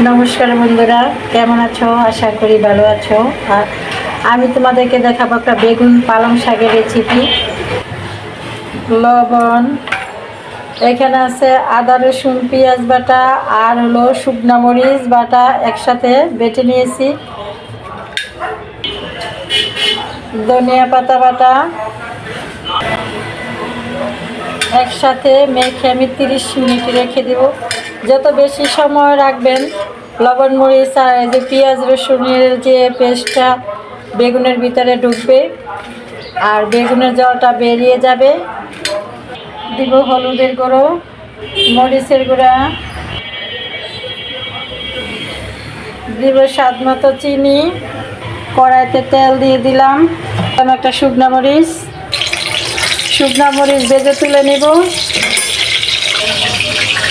নমস্কার বন্ধুরা, কেমন আছো? আশা করি ভালো আছো। আর আমি তোমাদেরকে দেখাবো একটা বেগুন পালং শাকের রেসিপি। লবণ, এখানে আছে আদা রসুন পেঁয়াজ বাটা, আর হলো শুকনা মরিচ বাটা একসাথে বেটে নিয়েছি, ধনিয়া পাতা বাটা একসাথে মেখে আমি 30 মিনিট রেখে দেব। যত বেশি সময় রাখবেন, লবণ মরিচ আর এই যে পেঁয়াজ রসুনের যে পেস্টটা বেগুনের ভিতরে ঢুকবে আর বেগুনের জলটা বেরিয়ে যাবে। দিব হলুদের গুঁড়ো, মরিচের গুঁড়া, দিব স্বাদ মতো চিনি, কড়াইতে তেল দিয়ে দিলাম। একটা শুকনা মরিচ ভেজে তুলে নিব।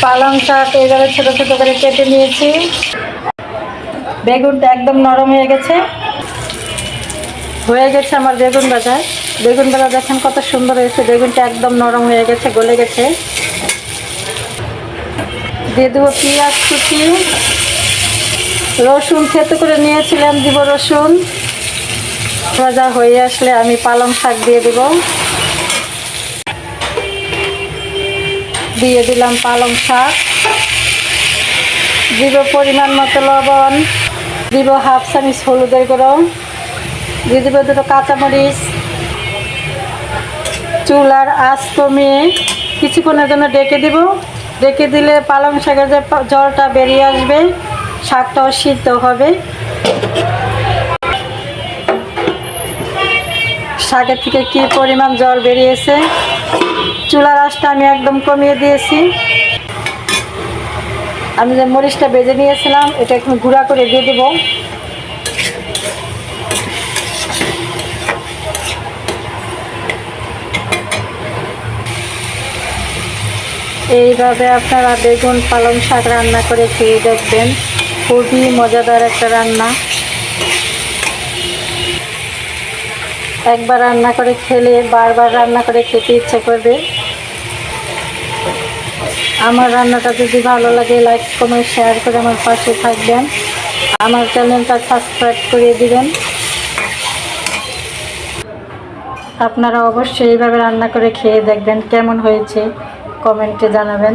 পালং শাক এইভাবে ছোটো ছোটো করে কেটে নিয়েছি। বেগুনটা একদম নরম হয়ে গেছে আমার বেগুন ভাজা দেখেন কত সুন্দর হয়েছে। বেগুনটা একদম নরম হয়ে গেছে, গলে গেছে। দিয়ে দেবো পেঁয়াজ কুচি, রসুন থেতো করে নিয়েছিলাম, দিব রসুন। ভাজা হয়ে আসলে আমি পালং শাক দিয়ে দিলাম পালং শাক। দিব পরিমাণ মতো লবণ, দিব হাফ চামচ হলুদের গুঁড়ো, দিয়ে দিব দুটো কাঁচামরিচ। চুলার আঁচ কমিয়ে কিছুক্ষণের জন্য ডেকে দিলে পালং শাকের যে জলটা বেরিয়ে আসবে, শাকটাও সিদ্ধ হবে। শাকের থেকে কি পরিমাণ জল বেরিয়েছে। চুলার আঁচটা আমি একদম কমিয়ে দিয়েছি। আমি যে মরিচটা ভেজে নিয়েছিলাম এটা এখন গুঁড়া করে দিয়ে দেব। এইভাবে আপনারা বেগুন পালং শাক রান্না করে খেয়ে দেখবেন, খুবই মজাদার একটা রান্না। একবার রান্না করে খেলে বারবার রান্না করে খেতে ইচ্ছে করবে। আমার রান্নাটা যদি ভালো লাগে লাইক কমেন্ট শেয়ার করে আমার পাশে থাকবেন। আমার চ্যানেলটা সাবস্ক্রাইব করে দিবেন। আপনারা অবশ্যই এইভাবে রান্না করে খেয়ে দেখবেন, কেমন হয়েছে কমেন্টে জানাবেন।